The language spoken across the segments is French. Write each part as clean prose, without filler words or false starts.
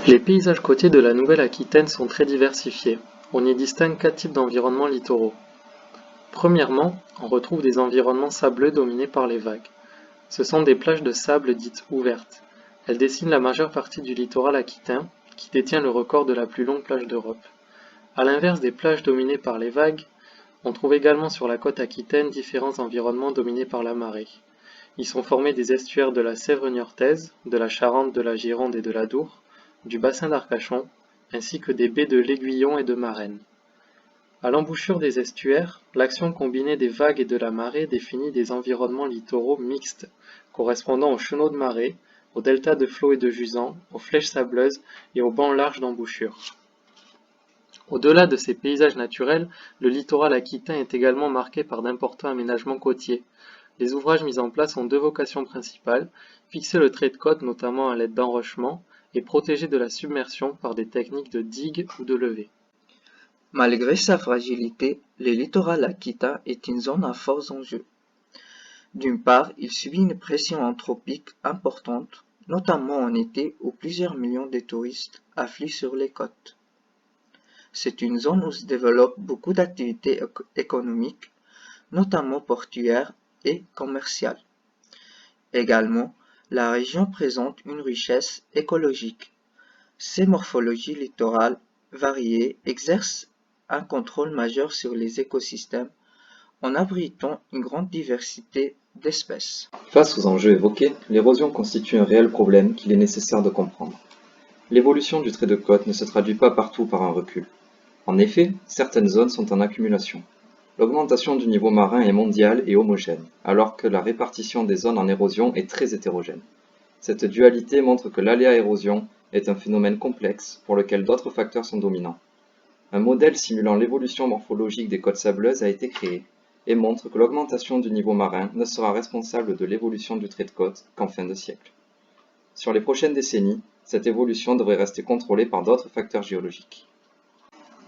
Les paysages côtiers de la Nouvelle-Aquitaine sont très diversifiés. On y distingue 4 types d'environnements littoraux. Premièrement, on retrouve des environnements sableux dominés par les vagues. Ce sont des plages de sable dites ouvertes. Elles dessinent la majeure partie du littoral aquitain, qui détient le record de la plus longue plage d'Europe. À l'inverse des plages dominées par les vagues, on trouve également sur la côte aquitaine différents environnements dominés par la marée. Ils sont formés des estuaires de la Sèvre niortaise, de la Charente, de la Gironde et de l'Adour, du bassin d'Arcachon, ainsi que des baies de l'Aiguillon et de Marennes. À l'embouchure des estuaires, l'action combinée des vagues et de la marée définit des environnements littoraux mixtes, correspondant aux chenaux de marée, aux deltas de flots et de jusants, aux flèches sableuses et aux bancs larges d'embouchure. Au-delà de ces paysages naturels, le littoral aquitain est également marqué par d'importants aménagements côtiers. Les ouvrages mis en place ont deux vocations principales, fixer le trait de côte notamment à l'aide d'enrochements, et protéger de la submersion par des techniques de digue ou de levée. Malgré sa fragilité, le littoral aquitain est une zone à forts enjeux. D'une part, il subit une pression anthropique importante, notamment en été où plusieurs millions de touristes affluent sur les côtes. C'est une zone où se développent beaucoup d'activités économiques, notamment portuaires et commerciales. Également, la région présente une richesse écologique. Ses morphologies littorales variées exercent un contrôle majeur sur les écosystèmes en abritant une grande diversité d'espèces. Face aux enjeux évoqués, l'érosion constitue un réel problème qu'il est nécessaire de comprendre. L'évolution du trait de côte ne se traduit pas partout par un recul. En effet, certaines zones sont en accumulation. L'augmentation du niveau marin est mondiale et homogène, alors que la répartition des zones en érosion est très hétérogène. Cette dualité montre que l'aléa-érosion est un phénomène complexe pour lequel d'autres facteurs sont dominants. Un modèle simulant l'évolution morphologique des côtes sableuses a été créé et montre que l'augmentation du niveau marin ne sera responsable de l'évolution du trait de côte qu'en fin de siècle. Sur les prochaines décennies, cette évolution devrait rester contrôlée par d'autres facteurs géologiques.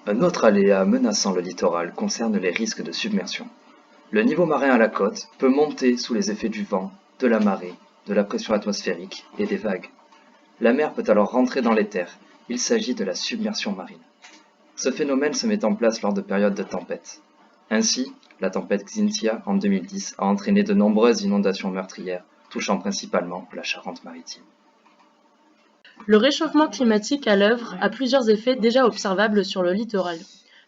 Un autre aléa menaçant le littoral concerne les risques de submersion. Le niveau marin à la côte peut monter sous les effets du vent, de la marée, de la pression atmosphérique et des vagues. La mer peut alors rentrer dans les terres. Il s'agit de la submersion marine. Ce phénomène se met en place lors de périodes de tempête. Ainsi, la tempête Xynthia en 2010 a entraîné de nombreuses inondations meurtrières, touchant principalement la Charente-Maritime. Le réchauffement climatique à l'œuvre a plusieurs effets déjà observables sur le littoral.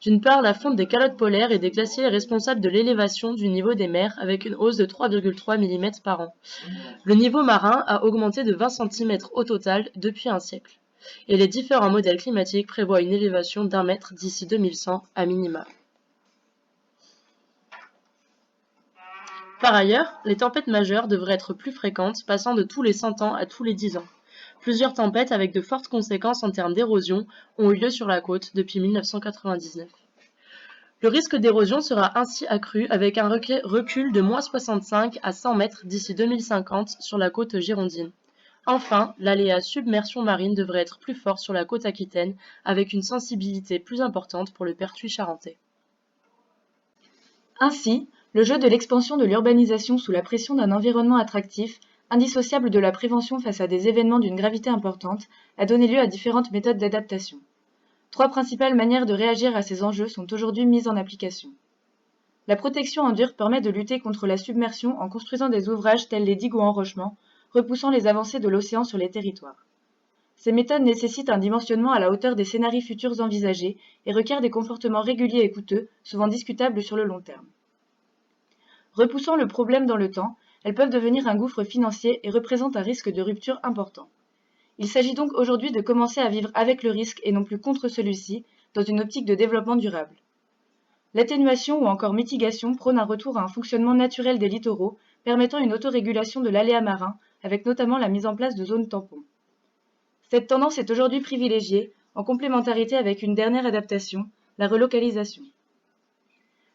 D'une part, la fonte des calottes polaires et des glaciers est responsable de l'élévation du niveau des mers avec une hausse de 3,3 mm par an. Le niveau marin a augmenté de 20 cm au total depuis un siècle. Et les différents modèles climatiques prévoient une élévation d'1 mètre d'ici 2100 à minima. Par ailleurs, les tempêtes majeures devraient être plus fréquentes, passant de tous les 100 ans à tous les 10 ans. Plusieurs tempêtes avec de fortes conséquences en termes d'érosion ont eu lieu sur la côte depuis 1999. Le risque d'érosion sera ainsi accru avec un recul de moins 65 à 100 mètres d'ici 2050 sur la côte girondine. Enfin, l'aléa submersion marine devrait être plus fort sur la côte aquitaine avec une sensibilité plus importante pour le pertuis charentais. Ainsi, le jeu de l'expansion de l'urbanisation sous la pression d'un environnement attractif, indissociable de la prévention face à des événements d'une gravité importante, a donné lieu à différentes méthodes d'adaptation. 3 principales manières de réagir à ces enjeux sont aujourd'hui mises en application. La protection en dur permet de lutter contre la submersion en construisant des ouvrages tels les digues ou enrochements, repoussant les avancées de l'océan sur les territoires. Ces méthodes nécessitent un dimensionnement à la hauteur des scénarios futurs envisagés et requièrent des comportements réguliers et coûteux, souvent discutables sur le long terme. Repoussant le problème dans le temps, elles peuvent devenir un gouffre financier et représentent un risque de rupture important. Il s'agit donc aujourd'hui de commencer à vivre avec le risque et non plus contre celui-ci, dans une optique de développement durable. L'atténuation ou encore mitigation prône un retour à un fonctionnement naturel des littoraux, permettant une autorégulation de l'aléa marin, avec notamment la mise en place de zones tampons. Cette tendance est aujourd'hui privilégiée, en complémentarité avec une dernière adaptation, la relocalisation.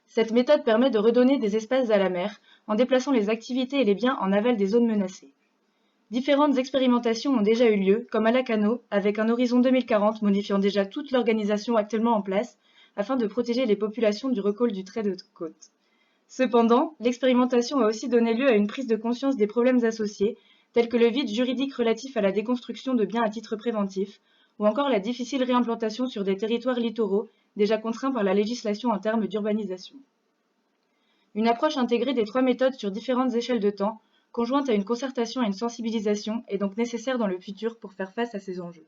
Cette méthode permet de redonner des espaces à la mer, en déplaçant les activités et les biens en aval des zones menacées. Différentes expérimentations ont déjà eu lieu, comme à Lacano, avec un horizon 2040 modifiant déjà toute l'organisation actuellement en place, afin de protéger les populations du recul du trait de côte. Cependant, l'expérimentation a aussi donné lieu à une prise de conscience des problèmes associés, tels que le vide juridique relatif à la déconstruction de biens à titre préventif, ou encore la difficile réimplantation sur des territoires littoraux déjà contraints par la législation en termes d'urbanisation. Une approche intégrée des trois méthodes sur différentes échelles de temps, conjointe à une concertation et une sensibilisation, est donc nécessaire dans le futur pour faire face à ces enjeux.